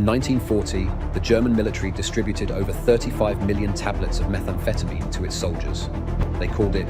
In 1940, the German military distributed over 35 million tablets of methamphetamine to its soldiers. They called it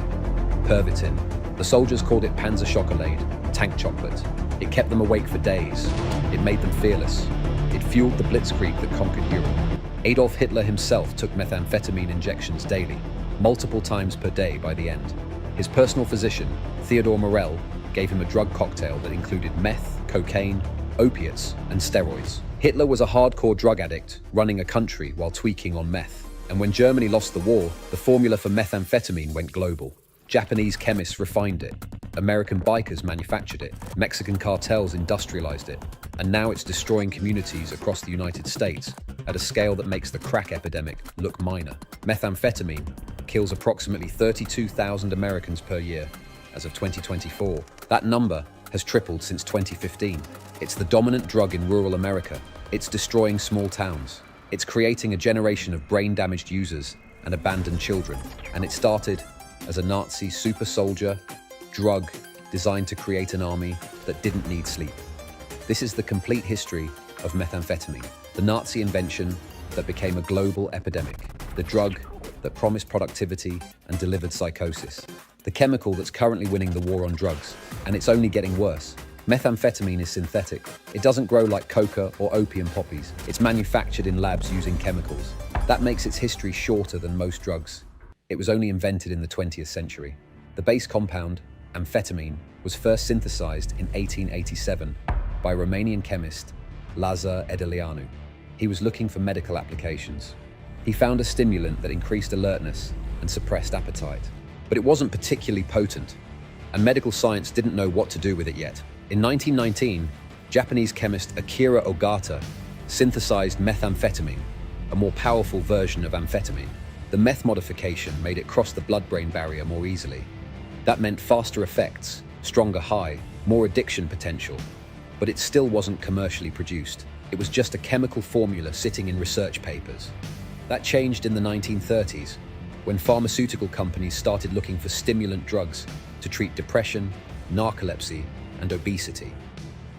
Pervitin. The soldiers called it Panzer Schokolade, tank chocolate. It kept them awake for days. It made them fearless. It fueled the Blitzkrieg that conquered Europe. Adolf Hitler himself took methamphetamine injections daily, multiple times per day by the end. His personal physician, Theodor Morell, gave him a drug cocktail that included meth, cocaine, opiates, and steroids. Hitler was a hardcore drug addict, running a country while tweaking on meth. And when Germany lost the war, the formula for methamphetamine went global. Japanese chemists refined it. American bikers manufactured it. Mexican cartels industrialized it. And now it's destroying communities across the United States at a scale that makes the crack epidemic look minor. Methamphetamine kills approximately 32,000 Americans per year as of 2024. That number has tripled since 2015. It's the dominant drug in rural America. It's destroying small towns. It's creating a generation of brain-damaged users and abandoned children. And it started as a Nazi super soldier drug designed to create an army that didn't need sleep. This is the complete history of methamphetamine, the Nazi invention that became a global epidemic, the drug that promised productivity and delivered psychosis, the chemical that's currently winning the war on drugs, and it's only getting worse. Methamphetamine is synthetic. It doesn't grow like coca or opium poppies. It's manufactured in labs using chemicals. That makes its history shorter than most drugs. It was only invented in the 20th century. The base compound, amphetamine, was first synthesized in 1887 by Romanian chemist Lazar Edeleanu. He was looking for medical applications. He found a stimulant that increased alertness and suppressed appetite. But it wasn't particularly potent, and medical science didn't know what to do with it yet. In 1919, Japanese chemist Akira Ogata synthesized methamphetamine, a more powerful version of amphetamine. The meth modification made it cross the blood-brain barrier more easily. That meant faster effects, stronger high, more addiction potential. But it still wasn't commercially produced. It was just a chemical formula sitting in research papers. That changed in the 1930s, when pharmaceutical companies started looking for stimulant drugs to treat depression, narcolepsy, and obesity.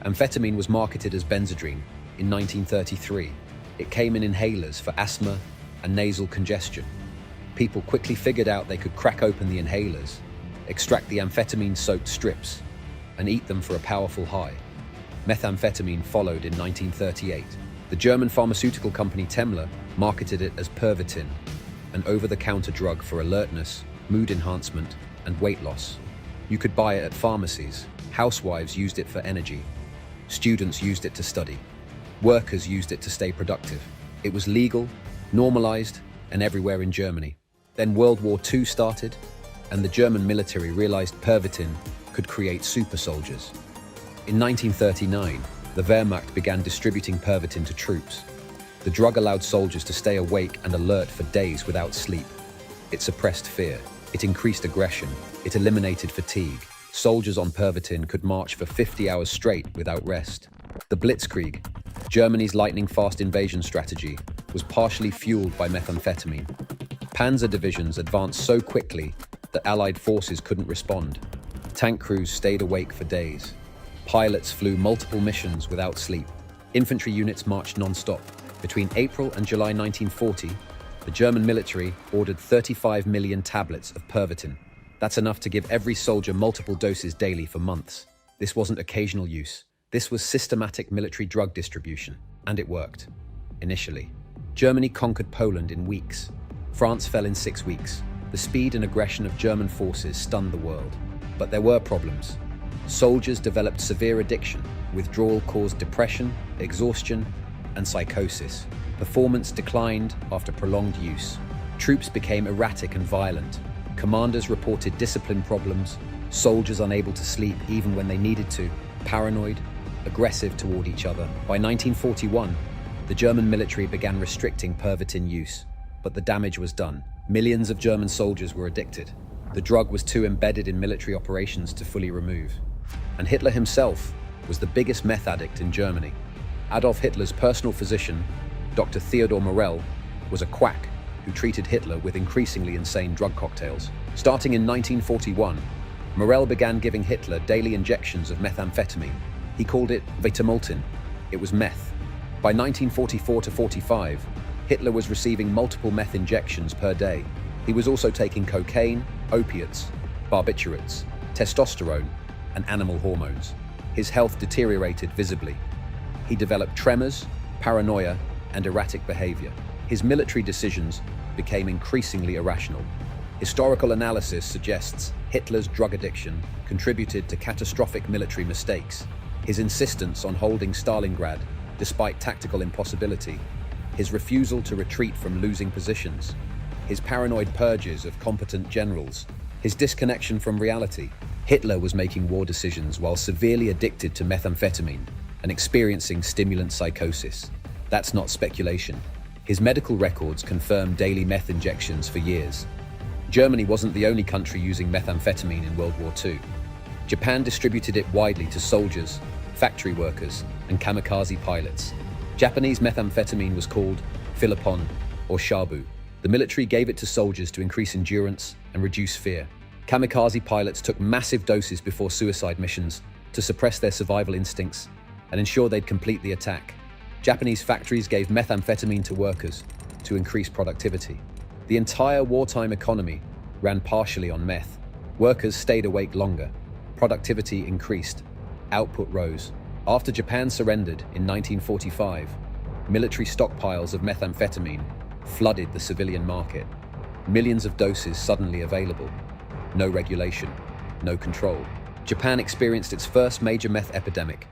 Amphetamine was marketed as Benzedrine in 1933. It came in inhalers for asthma and nasal congestion. People quickly figured out they could crack open the inhalers, extract the amphetamine-soaked strips, and eat them for a powerful high. Methamphetamine followed in 1938. The German pharmaceutical company Temmler marketed it as Pervitin, an over-the-counter drug for alertness, mood enhancement, and weight loss. You could buy it at pharmacies. Housewives used it for energy. Students used it to study. Workers used it to stay productive. It was legal, normalized, and everywhere in Germany. Then World War II started, and the German military realized Pervitin could create super soldiers. In 1939, the Wehrmacht began distributing Pervitin to troops. The drug allowed soldiers to stay awake and alert for days without sleep. It suppressed fear. It increased aggression. It eliminated fatigue. Soldiers on Pervitin could march for 50 hours straight without rest. The Blitzkrieg, Germany's lightning-fast invasion strategy, was partially fueled by methamphetamine. Panzer divisions advanced so quickly that Allied forces couldn't respond. Tank crews stayed awake for days. Pilots flew multiple missions without sleep. Infantry units marched non-stop. Between April and July 1940, the German military ordered 35 million tablets of Pervitin. That's enough to give every soldier multiple doses daily for months. This wasn't occasional use. This was systematic military drug distribution. And it worked. Initially, Germany conquered Poland in weeks. France fell in 6 weeks. The speed and aggression of German forces stunned the world. But there were problems. Soldiers developed severe addiction. Withdrawal caused depression, exhaustion, and psychosis. Performance declined after prolonged use. Troops became erratic and violent. Commanders reported discipline problems, soldiers unable to sleep even when they needed to, paranoid, aggressive toward each other. By 1941, the German military began restricting Pervitin use, but the damage was done. Millions of German soldiers were addicted. The drug was too embedded in military operations to fully remove. And Hitler himself was the biggest meth addict in Germany. Adolf Hitler's personal physician, Dr. Theodor Morell, was a quack who treated Hitler with increasingly insane drug cocktails. Starting in 1941, Morell began giving Hitler daily injections of methamphetamine. He called it Vitamoltin. It was meth. By 1944 to 45, Hitler was receiving multiple meth injections per day. He was also taking cocaine, opiates, barbiturates, testosterone, and animal hormones. His health deteriorated visibly. He developed tremors, paranoia, and erratic behavior. His military decisions became increasingly irrational. Historical analysis suggests Hitler's drug addiction contributed to catastrophic military mistakes. His insistence on holding Stalingrad, despite tactical impossibility, his refusal to retreat from losing positions, his paranoid purges of competent generals, his disconnection from reality. Hitler was making war decisions while severely addicted to methamphetamine and experiencing stimulant psychosis. That's not speculation. His medical records confirm daily meth injections for years. Germany wasn't the only country using methamphetamine in World War II. Japan distributed it widely to soldiers, factory workers, and kamikaze pilots. Japanese methamphetamine was called Philipon or Shabu. The military gave it to soldiers to increase endurance and reduce fear. Kamikaze pilots took massive doses before suicide missions to suppress their survival instincts and ensure they'd complete the attack. Japanese factories gave methamphetamine to workers to increase productivity. The entire wartime economy ran partially on meth. Workers stayed awake longer. Productivity increased. Output rose. After Japan surrendered in 1945, military stockpiles of methamphetamine flooded the civilian market. Millions of doses suddenly available. No regulation, no control. Japan experienced its first major meth epidemic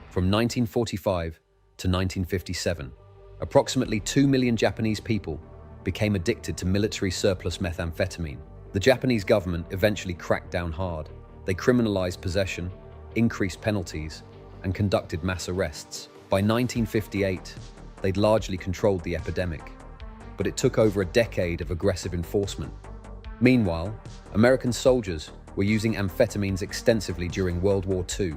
from 1945 to 1957. Approximately 2 million Japanese people became addicted to military surplus methamphetamine. The Japanese government eventually cracked down hard. They criminalized possession, increased penalties, and conducted mass arrests. By 1958, they'd largely controlled the epidemic, but it took over a decade of aggressive enforcement. Meanwhile, American soldiers were using amphetamines extensively during World War II.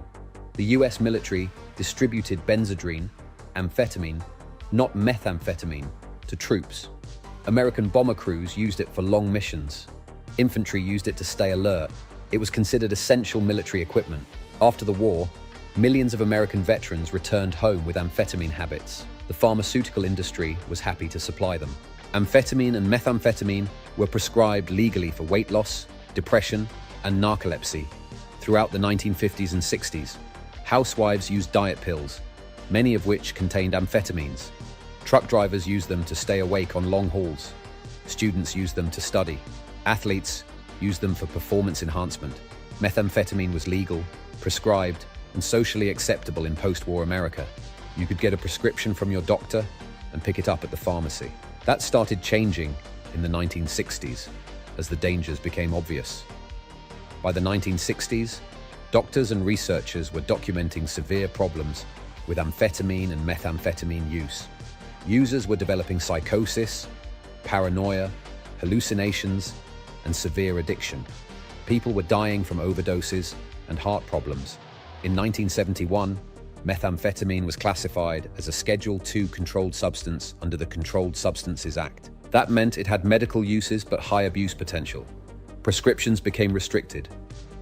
The US military distributed benzedrine, amphetamine, not methamphetamine, to troops. American bomber crews used it for long missions. Infantry used it to stay alert. It was considered essential military equipment. After the war, millions of American veterans returned home with amphetamine habits. The pharmaceutical industry was happy to supply them. Amphetamine and methamphetamine were prescribed legally for weight loss, depression, and narcolepsy. Throughout the 1950s and 60s, housewives used diet pills, many of which contained amphetamines. Truck drivers used them to stay awake on long hauls. Students used them to study. Athletes used them for performance enhancement. Methamphetamine was legal, prescribed, and socially acceptable in post-war America. You could get a prescription from your doctor and pick it up at the pharmacy. That started changing in the 1960s as the dangers became obvious. By the 1960s, doctors and researchers were documenting severe problems with amphetamine and methamphetamine use. Users were developing psychosis, paranoia, hallucinations, and severe addiction. People were dying from overdoses and heart problems. In 1971, methamphetamine was classified as a Schedule II controlled substance under the Controlled Substances Act. That meant it had medical uses but high abuse potential. Prescriptions became restricted.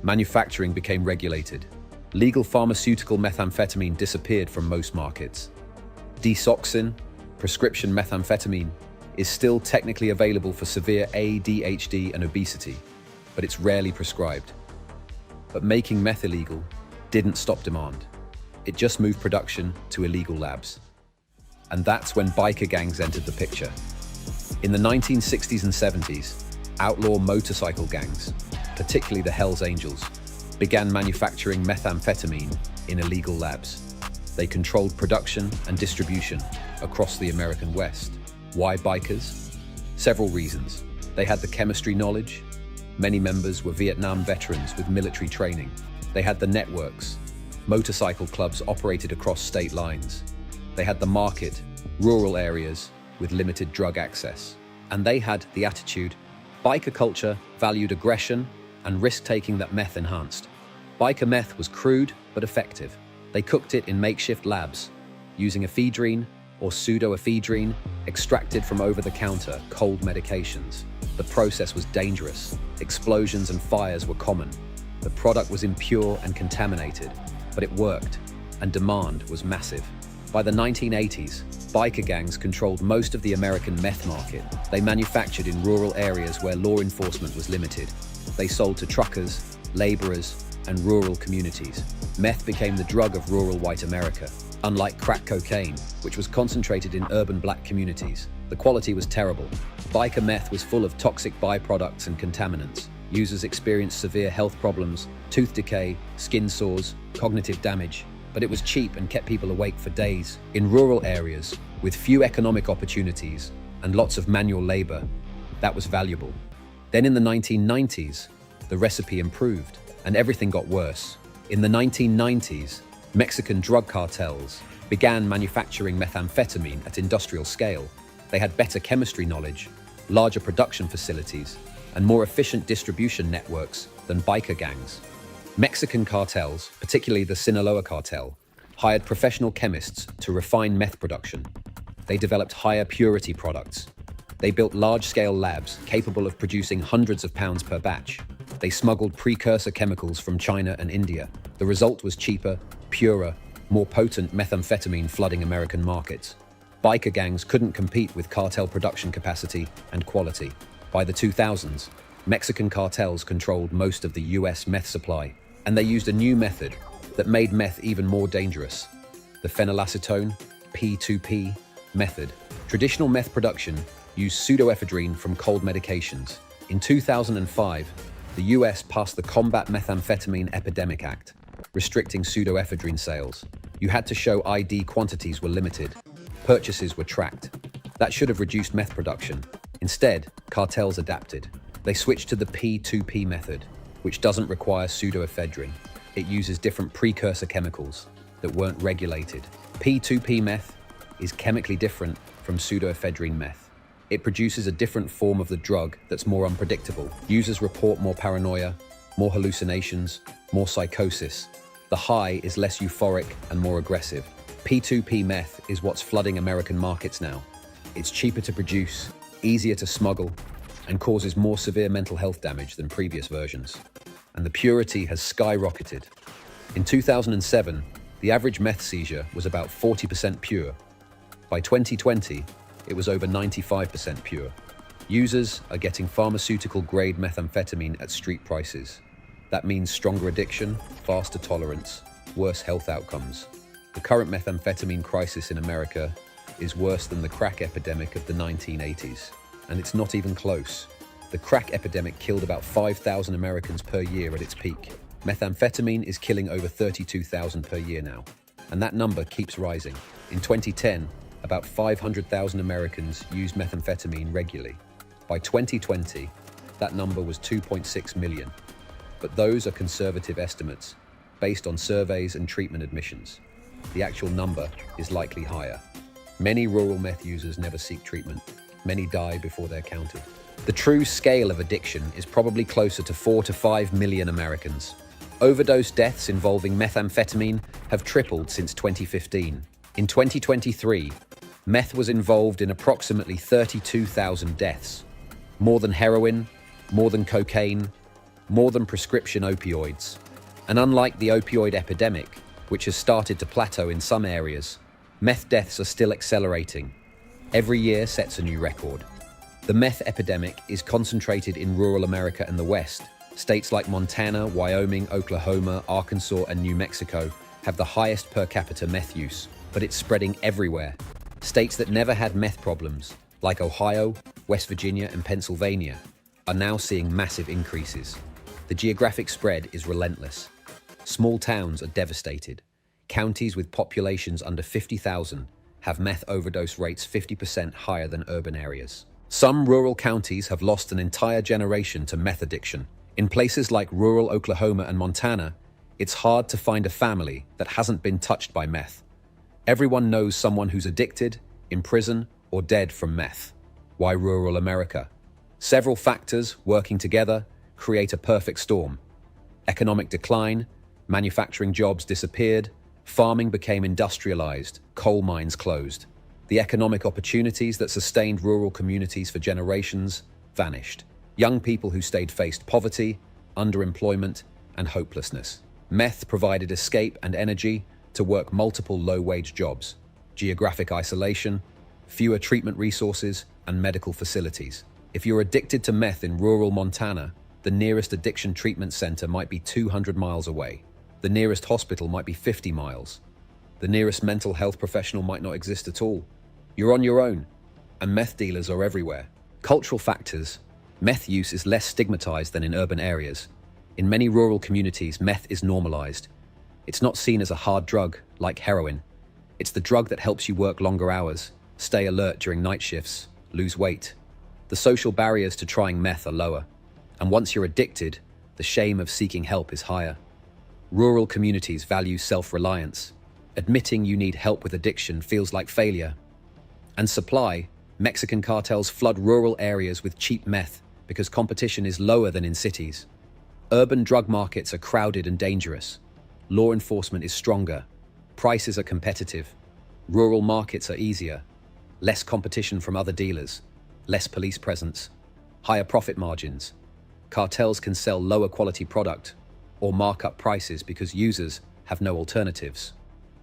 Manufacturing became regulated. Legal pharmaceutical methamphetamine disappeared from most markets. Desoxin, prescription methamphetamine, is still technically available for severe ADHD and obesity, but it's rarely prescribed. But making meth illegal didn't stop demand. It just moved production to illegal labs. And that's when biker gangs entered the picture. In the 1960s and 70s, outlaw motorcycle gangs, particularly the Hells Angels, began manufacturing methamphetamine in illegal labs. They controlled production and distribution across the American West. Why bikers? Several reasons. They had the chemistry knowledge. Many members were Vietnam veterans with military training. They had the networks. Motorcycle clubs operated across state lines. They had the market, rural areas with limited drug access. And they had the attitude. Biker culture valued aggression and risk-taking that meth enhanced. Biker meth was crude but effective. They cooked it in makeshift labs, using ephedrine or pseudoephedrine extracted from over-the-counter cold medications. The process was dangerous. Explosions and fires were common. The product was impure and contaminated, but it worked, and demand was massive. By the 1980s, biker gangs controlled most of the American meth market. They manufactured in rural areas where law enforcement was limited. They sold to truckers, laborers, and rural communities. Meth became the drug of rural white America. Unlike crack cocaine, which was concentrated in urban black communities, the quality was terrible. Biker meth was full of toxic byproducts and contaminants. Users experienced severe health problems, tooth decay, skin sores, cognitive damage, but it was cheap and kept people awake for days. In rural areas, with few economic opportunities and lots of manual labor, that was valuable. Then in the 1990s, the recipe improved and everything got worse. In the 1990s, Mexican drug cartels began manufacturing methamphetamine at industrial scale. They had better chemistry knowledge, larger production facilities, and more efficient distribution networks than biker gangs. Mexican cartels, particularly the Sinaloa cartel, hired professional chemists to refine meth production. They developed higher purity products. They built large-scale labs capable of producing hundreds of pounds per batch. They smuggled precursor chemicals from China and India. The result was cheaper, purer, more potent methamphetamine flooding American markets. Biker gangs couldn't compete with cartel production capacity and quality. By the 2000s, Mexican cartels controlled most of the US meth supply, and they used a new method that made meth even more dangerous: the phenylacetone, P2P, method. Traditional meth production used pseudoephedrine from cold medications. In 2005, the US passed the Combat Methamphetamine Epidemic Act, restricting pseudoephedrine sales. You had to show ID, quantities were limited, purchases were tracked. That should have reduced meth production. Instead, cartels adapted. They switched to the P2P method, which doesn't require pseudoephedrine. It uses different precursor chemicals that weren't regulated. P2P meth is chemically different from pseudoephedrine meth. It produces a different form of the drug that's more unpredictable. Users report more paranoia, more hallucinations, more psychosis. The high is less euphoric and more aggressive. P2P meth is what's flooding American markets now. It's cheaper to produce, easier to smuggle, and causes more severe mental health damage than previous versions. And the purity has skyrocketed. In 2007, the average meth seizure was about 40% pure. By 2020, it was over 95% pure. Users are getting pharmaceutical-grade methamphetamine at street prices. That means stronger addiction, faster tolerance, worse health outcomes. The current methamphetamine crisis in America is worse than the crack epidemic of the 1980s. And it's not even close. The crack epidemic killed about 5,000 Americans per year at its peak. Methamphetamine is killing over 32,000 per year now. And that number keeps rising. In 2010, about 500,000 Americans used methamphetamine regularly. By 2020, that number was 2.6 million. But those are conservative estimates, based on surveys and treatment admissions. The actual number is likely higher. Many rural meth users never seek treatment. Many die before they're counted. The true scale of addiction is probably closer to 4 to 5 million Americans. Overdose deaths involving methamphetamine have tripled since 2015. In 2023, meth was involved in approximately 32,000 deaths. More than heroin, more than cocaine, more than prescription opioids. And unlike the opioid epidemic, which has started to plateau in some areas, meth deaths are still accelerating. Every year sets a new record. The meth epidemic is concentrated in rural America and the West. States like Montana, Wyoming, Oklahoma, Arkansas, and New Mexico have the highest per capita meth use, but it's spreading everywhere. States that never had meth problems, like Ohio, West Virginia, and Pennsylvania, are now seeing massive increases. The geographic spread is relentless. Small towns are devastated. Counties with populations under 50,000 have meth overdose rates 50% higher than urban areas. Some rural counties have lost an entire generation to meth addiction. In places like rural Oklahoma and Montana, it's hard to find a family that hasn't been touched by meth. Everyone knows someone who's addicted, in prison, or dead from meth. Why rural America? Several factors working together create a perfect storm. Economic decline, manufacturing jobs disappeared, farming became industrialized, coal mines closed. The economic opportunities that sustained rural communities for generations vanished. Young people who stayed faced poverty, underemployment, and hopelessness. Meth provided escape and energy to work multiple low-wage jobs. geographic isolation, fewer treatment resources, and medical facilities. If you're addicted to meth in rural Montana, the nearest addiction treatment center might be 200 miles away. The nearest hospital might be 50 miles. The nearest mental health professional might not exist at all. You're on your own, and meth dealers are everywhere. Cultural factors. Meth use is less stigmatized than in urban areas. In many rural communities, meth is normalized. It's not seen as a hard drug, like heroin. It's the drug that helps you work longer hours, stay alert during night shifts, lose weight. The social barriers to trying meth are lower. And once you're addicted, the shame of seeking help is higher. Rural communities value self-reliance. Admitting you need help with addiction feels like failure. And supply. Mexican cartels flood rural areas with cheap meth because competition is lower than in cities. Urban drug markets are crowded and dangerous. Law enforcement is stronger. Prices are competitive. Rural markets are easier. Less competition from other dealers. Less police presence. Higher profit margins. Cartels can sell lower quality product or mark up prices because users have no alternatives.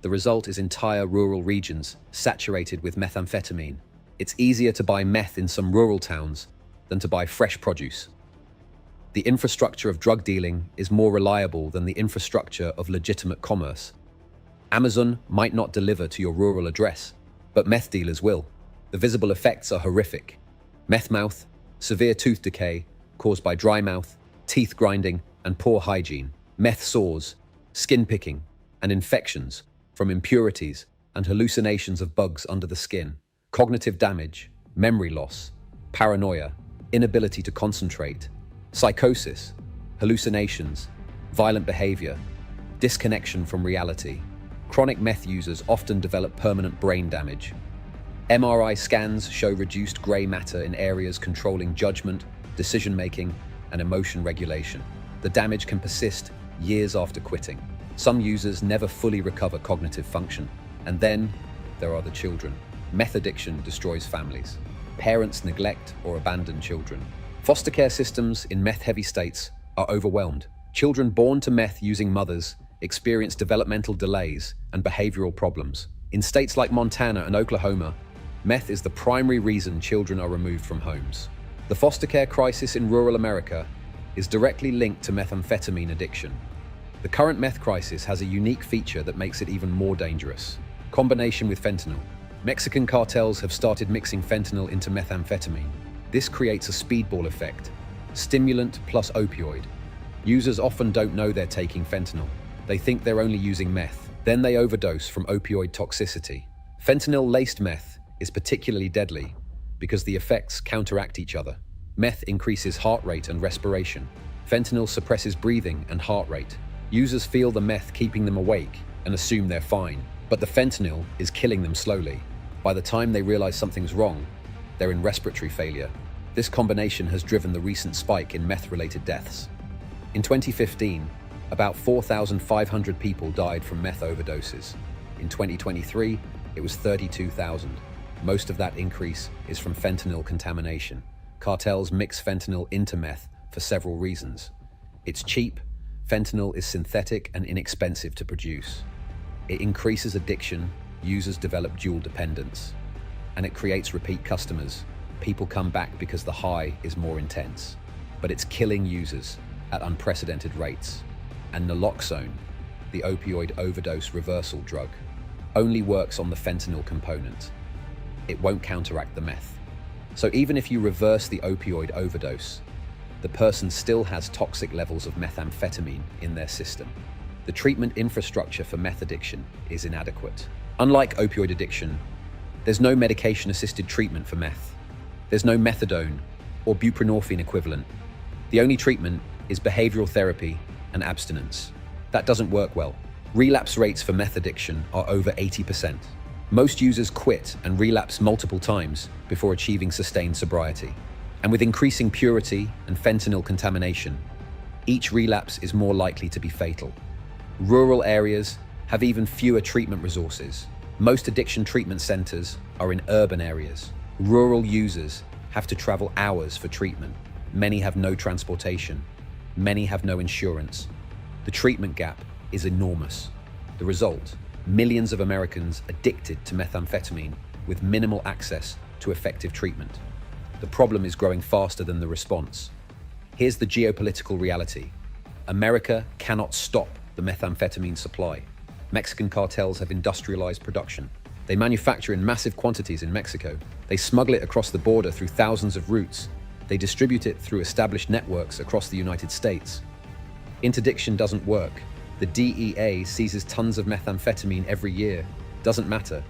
The result is entire rural regions saturated with methamphetamine. It's easier to buy meth in some rural towns than to buy fresh produce. The infrastructure of drug dealing is more reliable than the infrastructure of legitimate commerce. Amazon might not deliver to your rural address, but meth dealers will. The visible effects are horrific. Meth mouth, severe tooth decay caused by dry mouth, teeth grinding, and poor hygiene. Meth sores, skin picking, and infections from impurities and hallucinations of bugs under the skin. Cognitive damage, memory loss, paranoia, inability to concentrate, psychosis, hallucinations, violent behavior, disconnection from reality. Chronic meth users often develop permanent brain damage. MRI scans show reduced gray matter in areas controlling judgment, decision-making, and emotion regulation. The damage can persist years after quitting. Some users never fully recover cognitive function. And then there are the children. Meth addiction destroys families. Parents neglect or abandon children. Foster care systems in meth-heavy states are overwhelmed. Children born to meth using mothers experience developmental delays and behavioral problems. In states like Montana and Oklahoma, meth is the primary reason children are removed from homes. The foster care crisis in rural America is directly linked to methamphetamine addiction. The current meth crisis has a unique feature that makes it even more dangerous. Combination with fentanyl. Mexican cartels have started mixing fentanyl into methamphetamine. This creates a speedball effect, stimulant plus opioid. Users often don't know they're taking fentanyl. They think they're only using meth. Then they overdose from opioid toxicity. Fentanyl-laced meth is particularly deadly because the effects counteract each other. Meth increases heart rate and respiration. Fentanyl suppresses breathing and heart rate. Users feel the meth keeping them awake and assume they're fine, but the fentanyl is killing them slowly. By the time they realize something's wrong, they're in respiratory failure. This combination has driven the recent spike in meth-related deaths. In 2015, about 4,500 people died from meth overdoses. In 2023, it was 32,000. Most of that increase is from fentanyl contamination. Cartels mix fentanyl into meth for several reasons. It's cheap, fentanyl is synthetic and inexpensive to produce. It increases addiction, users develop dual dependence. And it creates repeat customers. People come back because the high is more intense. But it's killing users at unprecedented rates. And naloxone, the opioid overdose reversal drug, only works on the fentanyl component. It won't counteract the meth. So even if you reverse the opioid overdose, the person still has toxic levels of methamphetamine in their system. The treatment infrastructure for meth addiction is inadequate. Unlike opioid addiction, there's no medication-assisted treatment for meth. There's no methadone or buprenorphine equivalent. The only treatment is behavioral therapy and abstinence. That doesn't work well. Relapse rates for meth addiction are over 80%. Most users quit and relapse multiple times before achieving sustained sobriety. And with increasing purity and fentanyl contamination, each relapse is more likely to be fatal. Rural areas have even fewer treatment resources. Most addiction treatment centers are in urban areas. Rural users have to travel hours for treatment. Many have no transportation. Many have no insurance. The treatment gap is enormous. The result, Millions of Americans addicted to methamphetamine with minimal access to effective treatment. The problem is growing faster than the response. Here's the geopolitical reality. America cannot stop the methamphetamine supply. Mexican cartels have industrialized production. They manufacture in massive quantities in Mexico. They smuggle it across the border through thousands of routes. They distribute it through established networks across the United States. Interdiction doesn't work. The DEA seizes tons of methamphetamine every year. Doesn't matter.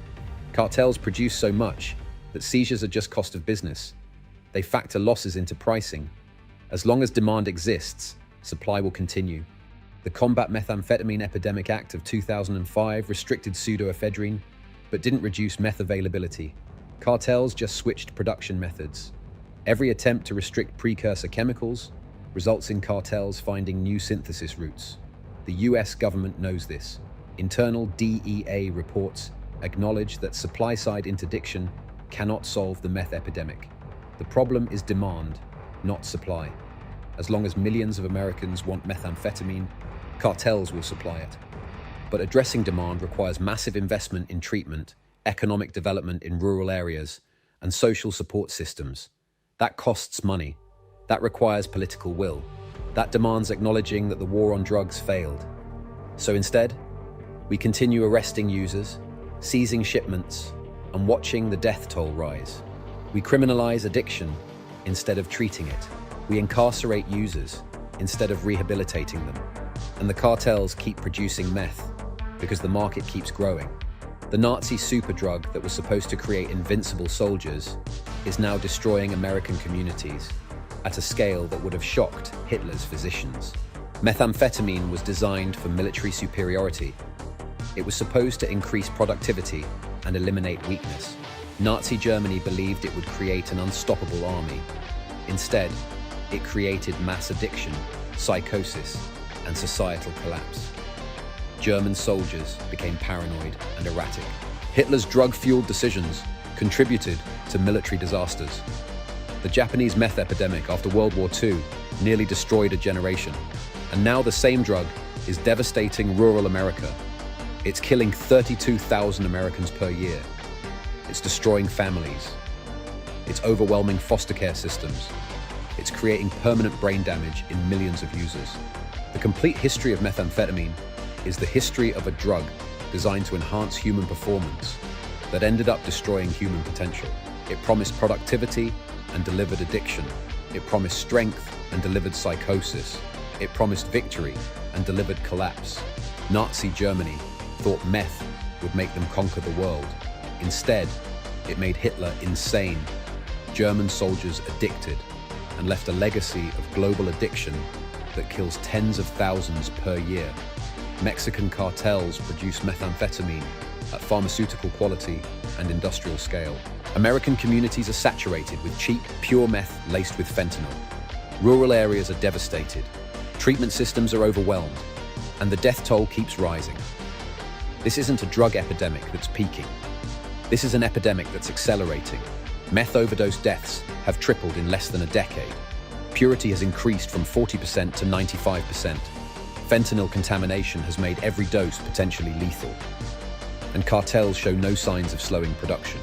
Cartels produce so much that seizures are just cost of business. They factor losses into pricing. As long as demand exists, supply will continue. The Combat Methamphetamine Epidemic Act of 2005 restricted pseudoephedrine, but didn't reduce meth availability. Cartels just switched production methods. Every attempt to restrict precursor chemicals results in cartels finding new synthesis routes. The US government knows this. Internal DEA reports acknowledge that supply-side interdiction cannot solve the meth epidemic. The problem is demand, not supply. As long as millions of Americans want methamphetamine, cartels will supply it. But addressing demand requires massive investment in treatment, economic development in rural areas, and social support systems. That costs money. That requires political will. That demands acknowledging that the war on drugs failed. So instead, we continue arresting users, seizing shipments, and watching the death toll rise. We criminalize addiction instead of treating it. We incarcerate users instead of rehabilitating them. And the cartels keep producing meth because the market keeps growing. The Nazi superdrug that was supposed to create invincible soldiers is now destroying American communities at a scale that would have shocked Hitler's physicians. Methamphetamine was designed for military superiority. It was supposed to increase productivity and eliminate weakness. Nazi Germany believed it would create an unstoppable army. Instead, it created mass addiction, psychosis, and societal collapse. German soldiers became paranoid and erratic. Hitler's drug-fueled decisions contributed to military disasters. The Japanese meth epidemic after World War II nearly destroyed a generation. And now the same drug is devastating rural America. It's killing 32,000 Americans per year. It's destroying families. It's overwhelming foster care systems. It's creating permanent brain damage in millions of users. The complete history of methamphetamine is the history of a drug designed to enhance human performance that ended up destroying human potential. It promised productivity and delivered addiction. It promised strength and delivered psychosis. It promised victory and delivered collapse. Nazi Germany thought meth would make them conquer the world. Instead, it made Hitler insane, German soldiers addicted, and left a legacy of global addiction that kills tens of thousands per year. Mexican cartels produce methamphetamine at pharmaceutical quality and industrial scale. American communities are saturated with cheap, pure meth laced with fentanyl. Rural areas are devastated. Treatment systems are overwhelmed, and the death toll keeps rising. This isn't a drug epidemic that's peaking. This is an epidemic that's accelerating. Meth overdose deaths have tripled in less than a decade. Purity has increased from 40% to 95%. Fentanyl contamination has made every dose potentially lethal. And cartels show no signs of slowing production.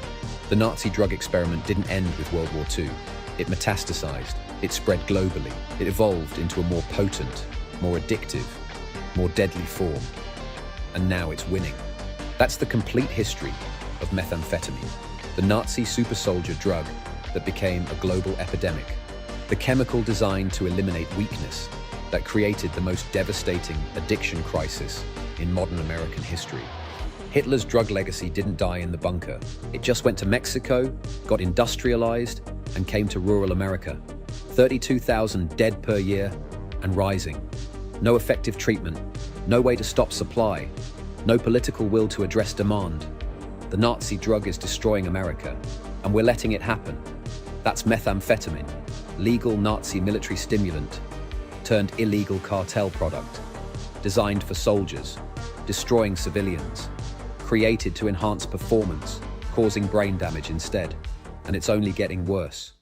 The Nazi drug experiment didn't end with World War II. It metastasized. It spread globally. It evolved into a more potent, more addictive, more deadly form. And now it's winning. That's the complete history of methamphetamine, the Nazi super soldier drug that became a global epidemic. The chemical designed to eliminate weakness that created the most devastating addiction crisis in modern American history. Hitler's drug legacy didn't die in the bunker. It just went to Mexico, got industrialized, and came to rural America. 32,000 dead per year and rising. No effective treatment, no way to stop supply, no political will to address demand. The Nazi drug is destroying America, and we're letting it happen. That's methamphetamine, legal Nazi military stimulant, turned illegal cartel product, designed for soldiers, destroying civilians, created to enhance performance, causing brain damage instead, and it's only getting worse.